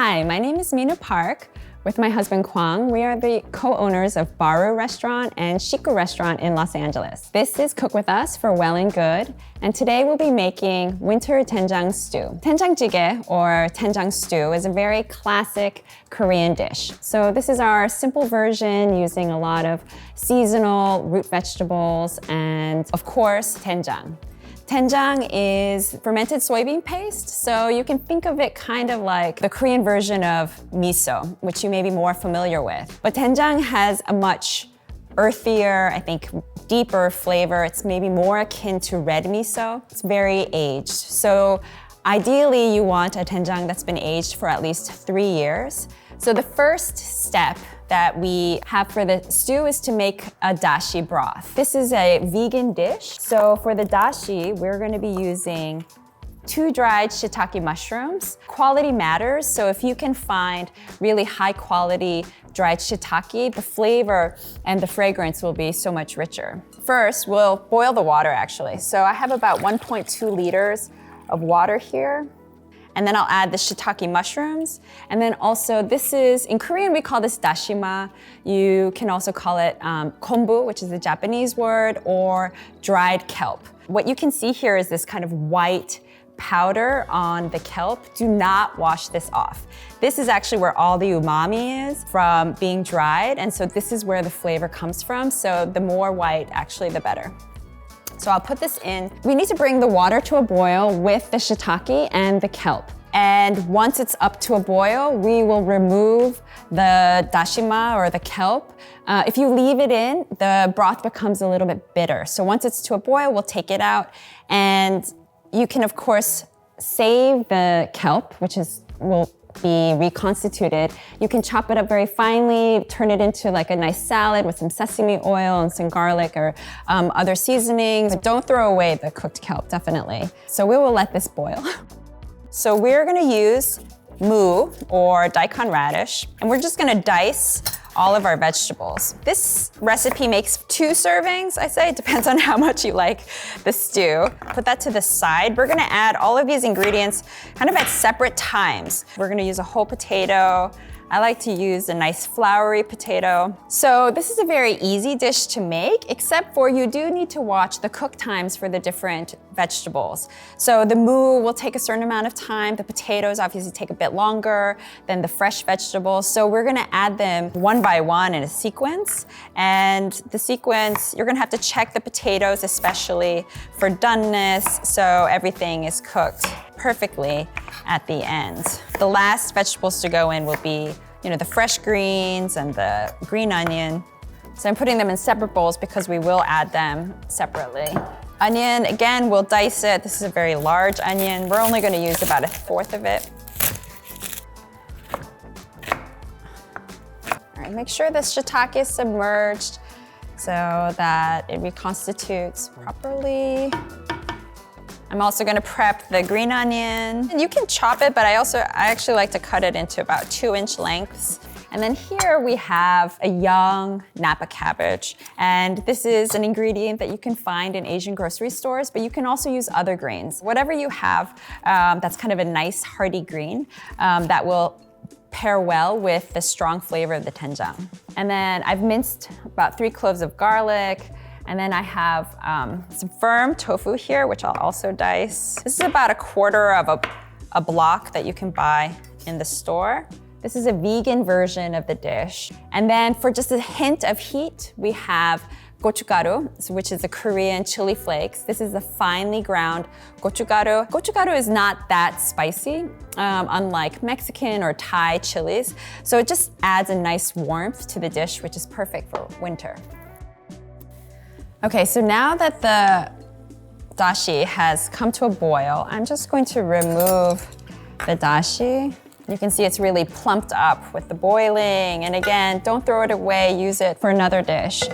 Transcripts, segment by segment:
Hi, my name is Mina Park. With my husband Kwang, we are the co-owners of Baru Restaurant and Shiku Restaurant in Los Angeles. This is Cook With Us for Well+Good, and today we'll be making winter doenjang stew. Doenjang-jjigae, or doenjang stew, is a very classic Korean dish. So this is our simple version using a lot of seasonal root vegetables and, of course, doenjang. Doenjang is fermented soybean paste, so you can think of it kind of like the Korean version of miso, which you may be more familiar with. But doenjang has a much earthier, I think, deeper flavor. It's maybe more akin to red miso. It's very aged. So ideally, you want a doenjang that's been aged for at least 3 years. So the first step that we have for the stew is to make a dashi broth. This is a vegan dish. So for the dashi, we're gonna be using 2 dried shiitake mushrooms. Quality matters, so if you can find really high quality dried shiitake, the flavor and the fragrance will be so much richer. First, we'll boil the water actually. So I have about 1.2 liters of water here. And then I'll add the shiitake mushrooms. And then also this is, in Korean we call this dashima. You can also call it kombu, which is the Japanese word, or dried kelp. What you can see here is this kind of white powder on the kelp. Do not wash this off. This is actually where all the umami is from being dried. And so this is where the flavor comes from. So the more white, actually, the better. So I'll put this in. We need to bring the water to a boil with the shiitake and the kelp. And once it's up to a boil, we will remove the dashima or the kelp. If you leave it in, the broth becomes a little bit bitter. So once it's to a boil, we'll take it out. And you can, of course, save the kelp, which will be reconstituted. You can chop it up very finely, turn it into like a nice salad with some sesame oil and some garlic or other seasonings. Don't throw away the cooked kelp, definitely. So we will let this boil. So we're gonna use mu, or daikon radish, and we're just gonna dice all of our vegetables. This recipe makes 2 servings, I say. It depends on how much you like the stew. Put that to the side. We're gonna add all of these ingredients kind of at separate times. We're gonna use a whole potato. I like to use a nice floury potato. So this is a very easy dish to make, except for you do need to watch the cook times for the different vegetables. So the mu will take a certain amount of time. The potatoes obviously take a bit longer than the fresh vegetables. So we're gonna add them one by one in a sequence. And the sequence, you're gonna have to check the potatoes, especially for doneness, so everything is cooked perfectly at the end. The last vegetables to go in will be, the fresh greens and the green onion. So I'm putting them in separate bowls because we will add them separately. Onion, again, we'll dice it. This is a very large onion. We're only gonna use about 1/4 of it. All right, make sure the shiitake is submerged so that it reconstitutes properly. I'm also gonna prep the green onion. You can chop it, but I actually like to cut it into about 2-inch lengths. And then here we have a young Napa cabbage. And this is an ingredient that you can find in Asian grocery stores, but you can also use other greens. Whatever you have that's kind of a nice hearty green that will pair well with the strong flavor of the doenjang. And then I've minced about 3 cloves of garlic. And then I have some firm tofu here, which I'll also dice. This is about 1/4 of a block that you can buy in the store. This is a vegan version of the dish. And then for just a hint of heat, we have gochugaru, which is a Korean chili flakes. This is a finely ground gochugaru. Gochugaru is not that spicy, unlike Mexican or Thai chilies. So it just adds a nice warmth to the dish, which is perfect for winter. Okay, so now that the dashi has come to a boil, I'm just going to remove the dashi. You can see it's really plumped up with the boiling. And again, don't throw it away, use it for another dish.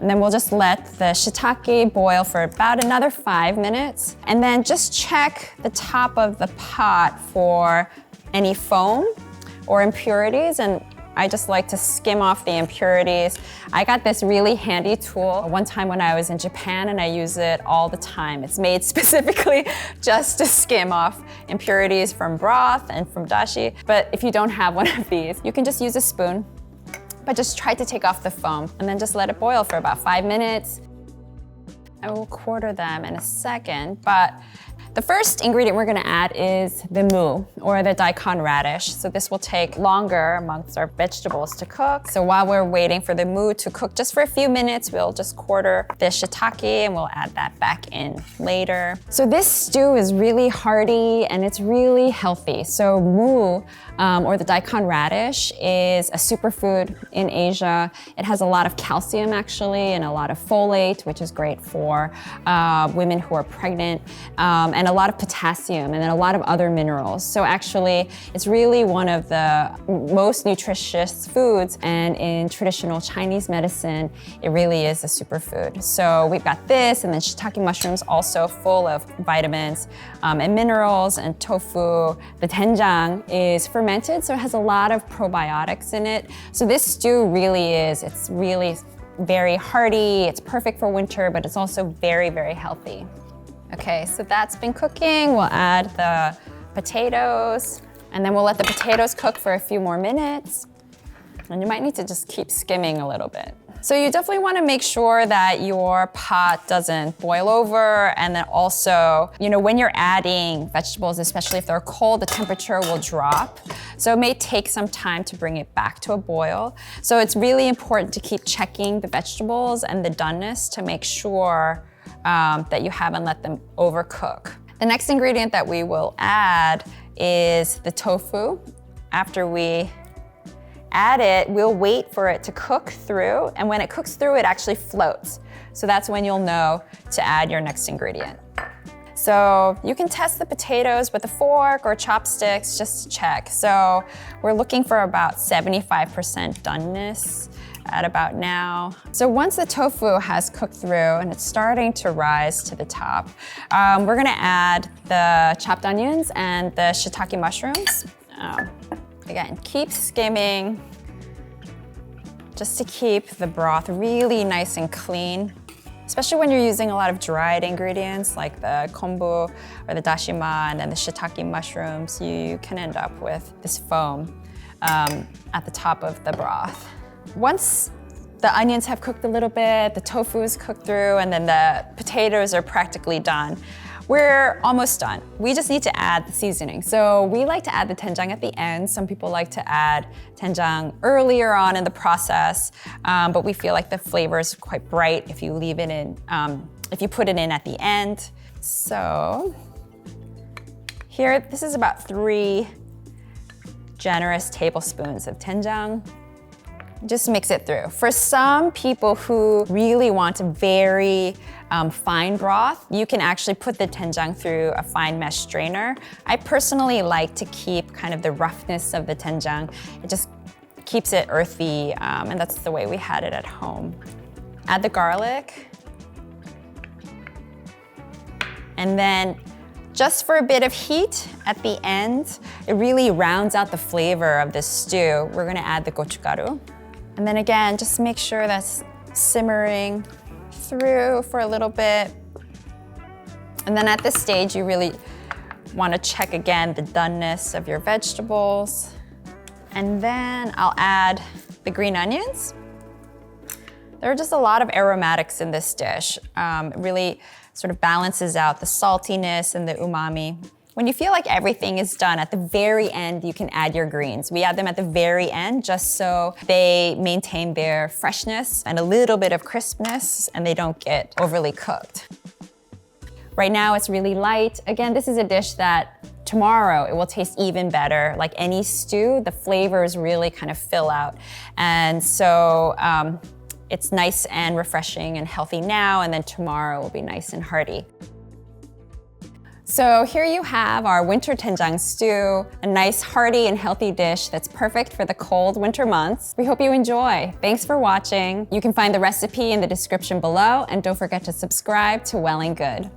And then we'll just let the shiitake boil for about another 5 minutes. And then just check the top of the pot for any foam or impurities. And I just like to skim off the impurities. I got this really handy tool one time when I was in Japan, and I use it all the time. It's made specifically just to skim off impurities from broth and from dashi. But if you don't have one of these, you can just use a spoon, but just try to take off the foam and then just let it boil for about 5 minutes. I will quarter them in a second, but the first ingredient we're gonna add is the mu, or the daikon radish. So this will take longer amongst our vegetables to cook. So while we're waiting for the mu to cook just for a few minutes, we'll just quarter the shiitake and we'll add that back in later. So this stew is really hearty and it's really healthy. So mu, or the daikon radish, is a superfood in Asia. It has a lot of calcium actually and a lot of folate, which is great for women who are pregnant, and a lot of potassium and then a lot of other minerals. So actually, it's really one of the most nutritious foods, and in traditional Chinese medicine, it really is a superfood. So we've got this, and then shiitake mushrooms, also full of vitamins and minerals, and tofu. The doenjang is fermented, so it has a lot of probiotics in it. So this stew really is, it's really very hearty, it's perfect for winter, but it's also very, very healthy. Okay, so that's been cooking. We'll add the potatoes, and then we'll let the potatoes cook for a few more minutes. And you might need to just keep skimming a little bit. So you definitely want to make sure that your pot doesn't boil over, and then also, when you're adding vegetables, especially if they're cold, the temperature will drop. So it may take some time to bring it back to a boil. So it's really important to keep checking the vegetables and the doneness to make sure that you haven't let them overcook. The next ingredient that we will add is the tofu. After we add it, we'll wait for it to cook through, and when it cooks through, it actually floats. So that's when you'll know to add your next ingredient. So you can test the potatoes with a fork or chopsticks just to check. So we're looking for about 75% doneness at about now. So once the tofu has cooked through and it's starting to rise to the top, we're gonna add the chopped onions and the shiitake mushrooms. Again, keep skimming just to keep the broth really nice and clean, especially when you're using a lot of dried ingredients like the kombu or the dashi and then the shiitake mushrooms. You can end up with this foam at the top of the broth. Once the onions have cooked a little bit, the tofu is cooked through, and then the potatoes are practically done, we're almost done. We just need to add the seasoning. So we like to add the doenjang at the end. Some people like to add doenjang earlier on in the process, but we feel like the flavor is quite bright if you leave it in, if you put it in at the end. So here, this is about 3 generous tablespoons of doenjang. Just mix it through. For some people who really want a very fine broth, you can actually put the doenjang through a fine mesh strainer. I personally like to keep kind of the roughness of the doenjang. It just keeps it earthy, and that's the way we had it at home. Add the garlic. And then just for a bit of heat at the end, it really rounds out the flavor of this stew. We're gonna add the gochugaru. And then again, just make sure that's simmering through for a little bit. And then at this stage, you really want to check again the doneness of your vegetables. And then I'll add the green onions. There are just a lot of aromatics in this dish. It really sort of balances out the saltiness and the umami. When you feel like everything is done, at the very end, you can add your greens. We add them at the very end just so they maintain their freshness and a little bit of crispness and they don't get overly cooked. Right now, it's really light. Again, this is a dish that tomorrow it will taste even better. Like any stew, the flavors really kind of fill out. And so it's nice and refreshing and healthy now, and then tomorrow will be nice and hearty. So here you have our winter doenjang stew, a nice hearty and healthy dish that's perfect for the cold winter months. We hope you enjoy. Thanks for watching. You can find the recipe in the description below, and don't forget to subscribe to Well+Good.